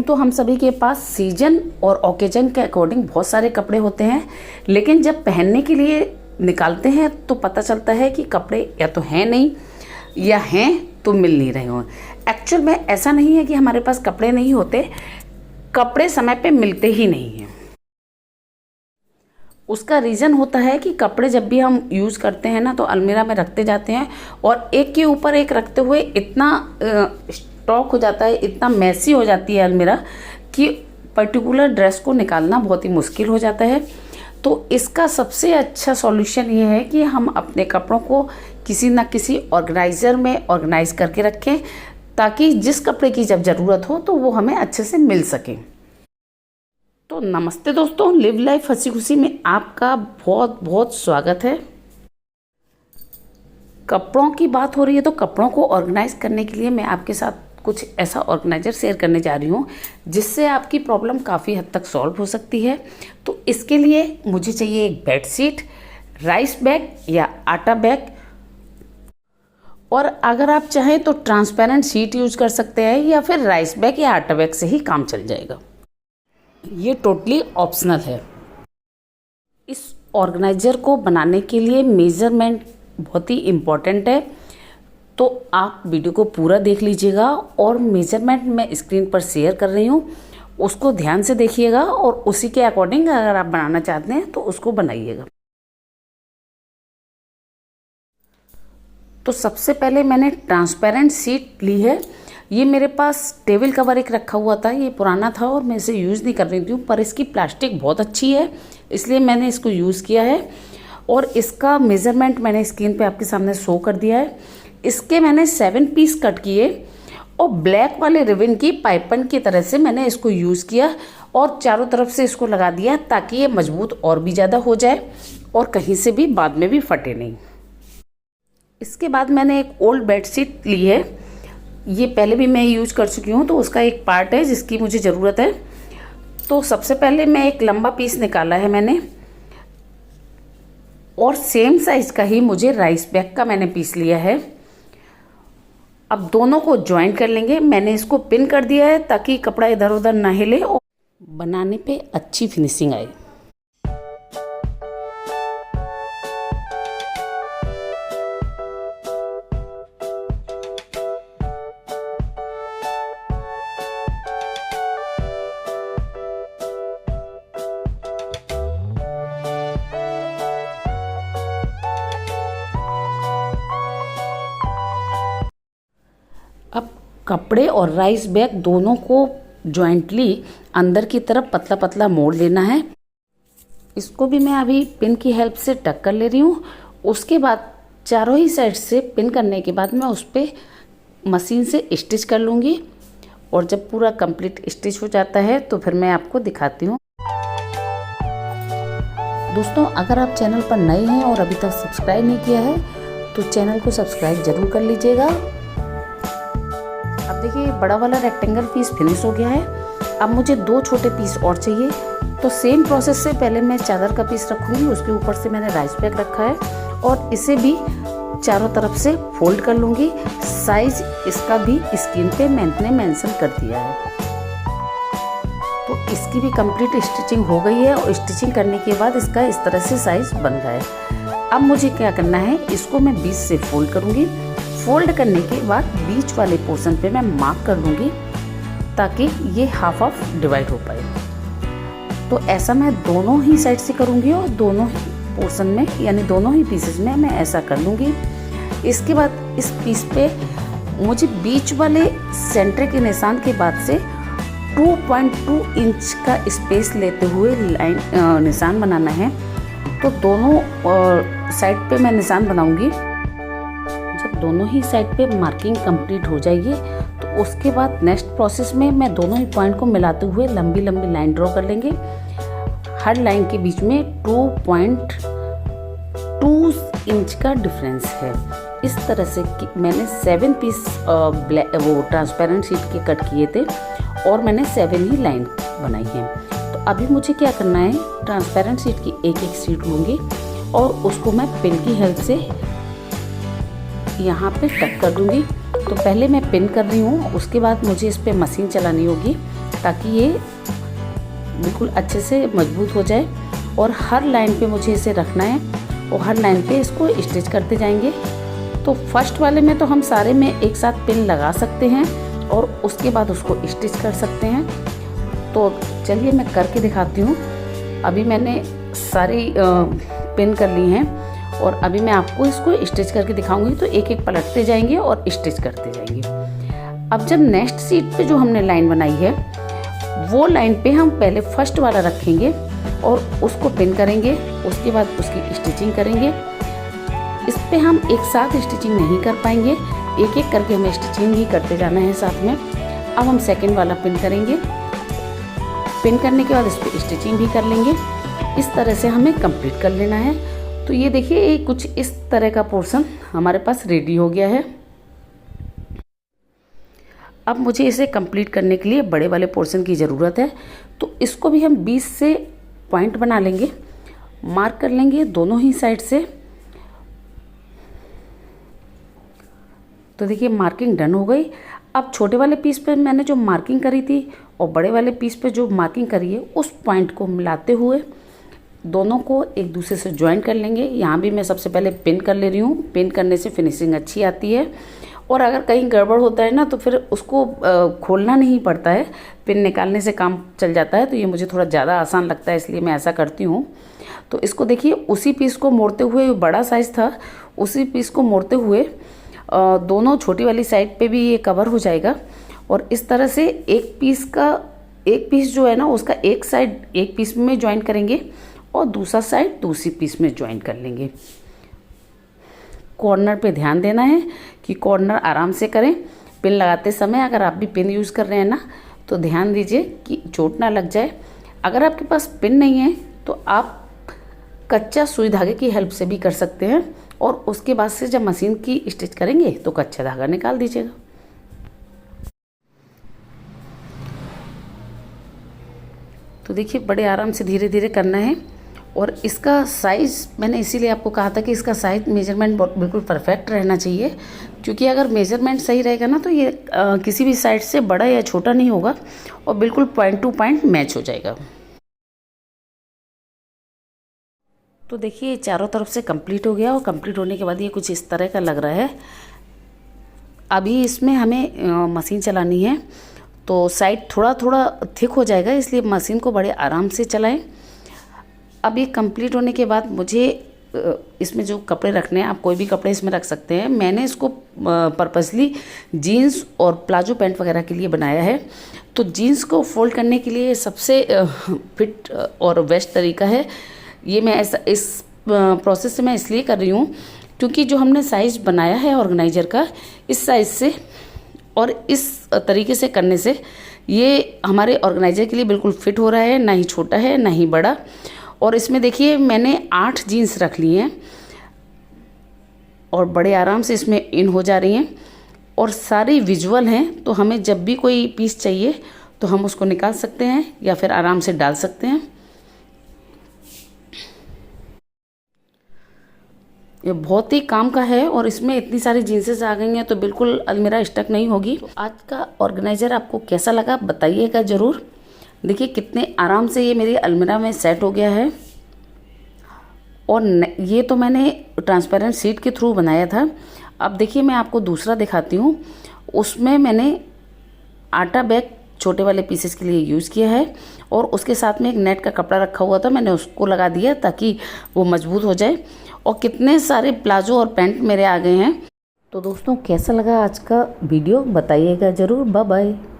तो हम सभी के पास सीजन और ओकेजन के अकॉर्डिंग बहुत सारे कपड़े होते हैं, लेकिन जब पहनने के लिए निकालते हैं तो पता चलता है कि कपड़े या तो हैं नहीं या हैं तो मिल नहीं रहे हों। एक्चुअल में ऐसा नहीं है कि हमारे पास कपड़े नहीं होते, कपड़े समय पे मिलते ही नहीं हैं। उसका रीज़न होता है कि कपड़े जब भी हम यूज़ करते हैं ना तो अलमीरा में रखते जाते हैं और एक के ऊपर एक रखते हुए इतना स्टॉक हो जाता है, इतना मैसी हो जाती है अलमीरा कि पर्टिकुलर ड्रेस को निकालना बहुत ही मुश्किल हो जाता है। तो इसका सबसे अच्छा सॉल्यूशन ये है कि हम अपने कपड़ों को किसी न किसी ऑर्गेनाइज़र में ऑर्गेनाइज करके रखें, ताकि जिस कपड़े की जब ज़रूरत हो तो वो हमें अच्छे से मिल सके। तो नमस्ते दोस्तों, लिव लाइफ हंसी खुशी में आपका बहुत बहुत स्वागत है। कपड़ों की बात हो रही है तो कपड़ों को ऑर्गेनाइज करने के लिए मैं आपके साथ कुछ ऐसा ऑर्गेनाइजर शेयर करने जा रही हूँ जिससे आपकी प्रॉब्लम काफ़ी हद तक सॉल्व हो सकती है। तो इसके लिए मुझे चाहिए एक बेडशीट, राइस बैग या आटा बैग, और अगर आप चाहें तो ट्रांसपेरेंट शीट यूज कर सकते हैं या फिर राइस बैग या आटा बैग से ही काम चल जाएगा। ये टोटली ऑप्शनल है। इस ऑर्गेनाइजर को बनाने के लिए मेजरमेंट बहुत ही इम्पॉर्टेंट है, तो आप वीडियो को पूरा देख लीजिएगा और मेजरमेंट मैं स्क्रीन पर शेयर कर रही हूँ, उसको ध्यान से देखिएगा और उसी के अकॉर्डिंग अगर आप बनाना चाहते हैं तो उसको बनाइएगा। तो सबसे पहले मैंने ट्रांसपेरेंट शीट ली है। ये मेरे पास टेबल कवर एक रखा हुआ था, ये पुराना था और मैं इसे यूज़ नहीं कर रही थी, पर इसकी प्लास्टिक बहुत अच्छी है इसलिए मैंने इसको यूज़ किया है। और इसका मेज़रमेंट मैंने स्क्रीन पे आपके सामने शो कर दिया है। इसके मैंने 7 पीस कट किए और ब्लैक वाले रिबन की पाइपन की तरह से मैंने इसको यूज़ किया और चारों तरफ से इसको लगा दिया ताकि ये मजबूत और भी ज़्यादा हो जाए और कहीं से भी बाद में भी फटे नहीं। इसके बाद मैंने एक ओल्ड बेडशीट ली है, ये पहले भी मैं यूज कर चुकी हूँ तो उसका एक पार्ट है जिसकी मुझे ज़रूरत है। तो सबसे पहले मैं एक लंबा पीस निकाला है मैंने, और सेम साइज का ही मुझे राइस बैग का मैंने पीस लिया है। अब दोनों को ज्वाइन कर लेंगे। मैंने इसको पिन कर दिया है ताकि कपड़ा इधर उधर ना हिले और बनाने पे अच्छी फिनिशिंग आए। अब कपड़े और राइस बैग दोनों को जॉइंटली अंदर की तरफ पतला पतला मोड़ लेना है। इसको भी मैं अभी पिन की हेल्प से टक कर ले रही हूँ। उसके बाद चारों ही साइड से पिन करने के बाद मैं उस पर मशीन से स्टिच कर लूँगी, और जब पूरा कंप्लीट स्टिच हो जाता है तो फिर मैं आपको दिखाती हूँ। दोस्तों, अगर आप चैनल पर नए हैं और अभी तक सब्सक्राइब नहीं किया है तो चैनल को सब्सक्राइब जरूर कर लीजिएगा। अब देखिए बड़ा वाला रेक्टेंगल पीस फिनिश हो गया है। अब मुझे 2 छोटे पीस और चाहिए, तो सेम प्रोसेस से पहले मैं चादर का पीस रखूँगी, उसके ऊपर से मैंने राइस बैग रखा है और इसे भी चारों तरफ से फोल्ड कर लूँगी। साइज इसका भी स्क्रीन पे मैंने मेंशन कर दिया है। तो इसकी भी कंप्लीट स्टिचिंग हो गई है और स्टिचिंग करने के बाद इसका इस तरह से साइज बन रहा है। अब मुझे क्या करना है, इसको मैं बीच से फोल्ड करूँगी। फोल्ड करने के बाद बीच वाले पोर्शन पे मैं मार्क कर लूँगी ताकि ये हाफ हाफ डिवाइड हो पाए। तो ऐसा मैं दोनों ही साइड से करूँगी और दोनों ही पोर्शन में यानी दोनों ही पीसेस में मैं ऐसा कर लूँगी। इसके बाद इस पीस पे मुझे बीच वाले सेंटर के निशान के बाद से 2.2 इंच का स्पेस लेते हुए लाइन निशान बनाना है। तो दोनों साइड पे मैं निशान बनाऊँगी। जब दोनों ही साइड पे मार्किंग कंप्लीट हो जाएगी तो उसके बाद नेक्स्ट प्रोसेस में मैं दोनों ही पॉइंट को मिलाते हुए लंबी लंबी लाइन ड्रॉ कर लेंगे। हर लाइन के बीच में 2.2 इंच का डिफरेंस है। इस तरह से मैंने 7 पीस वो ट्रांसपेरेंट शीट के कट किए थे और मैंने 7 ही लाइन बनाई है। तो अभी मुझे क्या करना है, ट्रांसपेरेंट शीट की एक एक शीट लूँगी और उसको मैं पिन की हेल्प से यहाँ पे टक कर दूँगी। तो पहले मैं पिन कर रही हूँ, उसके बाद मुझे इस पर मशीन चलानी होगी ताकि ये बिल्कुल अच्छे से मजबूत हो जाए। और हर लाइन पे मुझे इसे रखना है और हर लाइन पे इसको स्टिच करते जाएंगे। तो फर्स्ट वाले में तो हम सारे में एक साथ पिन लगा सकते हैं और उसके बाद उसको स्टिच कर सकते हैं। तो चलिए मैं करके दिखाती हूँ। अभी मैंने सारी पिन कर ली हैं और अभी मैं आपको इसको स्टिच करके दिखाऊंगी। तो एक एक पलटते जाएंगे और स्टिच करते जाएंगे। अब जब नेक्स्ट सीट पे जो हमने लाइन बनाई है वो लाइन पे हम पहले फर्स्ट वाला रखेंगे और उसको पिन करेंगे, उसके बाद उसकी स्टिचिंग करेंगे। इस पे हम एक साथ स्टिचिंग नहीं कर पाएंगे, एक एक करके हमें स्टिचिंग ही करते जाना है साथ में। अब हम सेकंड वाला पिन करेंगे, पिन करने के बाद इस पर स्टिचिंग भी कर लेंगे। इस तरह से हमें कंप्लीट कर लेना है। तो ये देखिए कुछ इस तरह का पोर्शन हमारे पास रेडी हो गया है। अब मुझे इसे कंप्लीट करने के लिए बड़े वाले पोर्शन की ज़रूरत है। तो इसको भी हम 20 से पॉइंट बना लेंगे, मार्क कर लेंगे दोनों ही साइड से। तो देखिए मार्किंग डन हो गई। अब छोटे वाले पीस पे मैंने जो मार्किंग करी थी और बड़े वाले पीस पे जो मार्किंग करी है उस पॉइंट को मिलाते हुए दोनों को एक दूसरे से ज्वाइन कर लेंगे। यहाँ भी मैं सबसे पहले पिन कर ले रही हूँ। पिन करने से फिनिशिंग अच्छी आती है और अगर कहीं गड़बड़ होता है ना तो फिर उसको खोलना नहीं पड़ता है, पिन निकालने से काम चल जाता है। तो ये मुझे थोड़ा ज़्यादा आसान लगता है, इसलिए मैं ऐसा करती हूँ। तो इसको देखिए उसी पीस को मोड़ते हुए, बड़ा साइज़ था, उसी पीस को मोड़ते हुए दोनों छोटी वाली साइड पे भी ये कवर हो जाएगा। और इस तरह से एक पीस जो है ना उसका एक साइड एक पीस में ज्वाइन करेंगे और दूसरा साइड दूसरी पीस में ज्वाइन कर लेंगे। कॉर्नर पे ध्यान देना है कि कॉर्नर आराम से करें। पिन लगाते समय अगर आप भी पिन यूज़ कर रहे हैं ना तो ध्यान दीजिए कि चोट ना लग जाए। अगर आपके पास पिन नहीं है तो आप कच्चा सुई धागे की हेल्प से भी कर सकते हैं और उसके बाद से जब मशीन की स्टिच करेंगे तो कच्चा धागा निकाल दीजिएगा। तो देखिए बड़े आराम से धीरे धीरे करना है। और इसका साइज़ मैंने इसीलिए आपको कहा था कि इसका साइज़ मेजरमेंट बिल्कुल परफेक्ट रहना चाहिए, क्योंकि अगर मेजरमेंट सही रहेगा ना तो ये किसी भी साइड से बड़ा या छोटा नहीं होगा और बिल्कुल पॉइंट टू पॉइंट मैच हो जाएगा। तो देखिए चारों तरफ से कंप्लीट हो गया और कंप्लीट होने के बाद ये कुछ इस तरह का लग रहा है। अभी इसमें हमें मशीन चलानी है तो साइड थोड़ा थोड़ा थिक हो जाएगा, इसलिए मशीन को बड़े आराम से चलाएं। अब ये कंप्लीट होने के बाद मुझे इसमें जो कपड़े रखने हैं, आप कोई भी कपड़े इसमें रख सकते हैं। मैंने इसको पर्पसली जीन्स और प्लाजो पैंट वगैरह के लिए बनाया है। तो जीन्स को फोल्ड करने के लिए सबसे फिट और बेस्ट तरीका है ये। मैं ऐसा इस प्रोसेस से मैं इसलिए कर रही हूँ क्योंकि जो हमने साइज़ बनाया है ऑर्गेनाइज़र का, इस साइज़ से और इस तरीके से करने से ये हमारे ऑर्गेनाइज़र के लिए बिल्कुल फिट हो रहा है, ना ही छोटा है ना ही बड़ा। और इसमें देखिए मैंने 8 जीन्स रख ली हैं और बड़े आराम से इसमें इन हो जा रही हैं और सारी विजुअल हैं। तो हमें जब भी कोई पीस चाहिए तो हम उसको निकाल सकते हैं या फिर आराम से डाल सकते हैं। ये बहुत ही काम का है और इसमें इतनी सारी जीन्सेस आ गई हैं तो बिल्कुल अलमीरा स्टक नहीं होगी। तो आज का ऑर्गेनाइज़र आपको कैसा लगा बताइएगा ज़रूर। देखिए कितने आराम से ये मेरी अलमीरा में सेट हो गया है। और ये तो मैंने ट्रांसपेरेंट शीट के थ्रू बनाया था। अब देखिए मैं आपको दूसरा दिखाती हूँ। उसमें मैंने आटा बैग छोटे वाले पीसेस के लिए यूज़ किया है और उसके साथ में एक नेट का कपड़ा रखा हुआ था, मैंने उसको लगा दिया ताकि वो मजबूत हो जाए। और कितने सारे प्लाजो और पैंट मेरे आ गए हैं। तो दोस्तों कैसा लगा आज का वीडियो बताइएगा ज़रूर। Bye bye.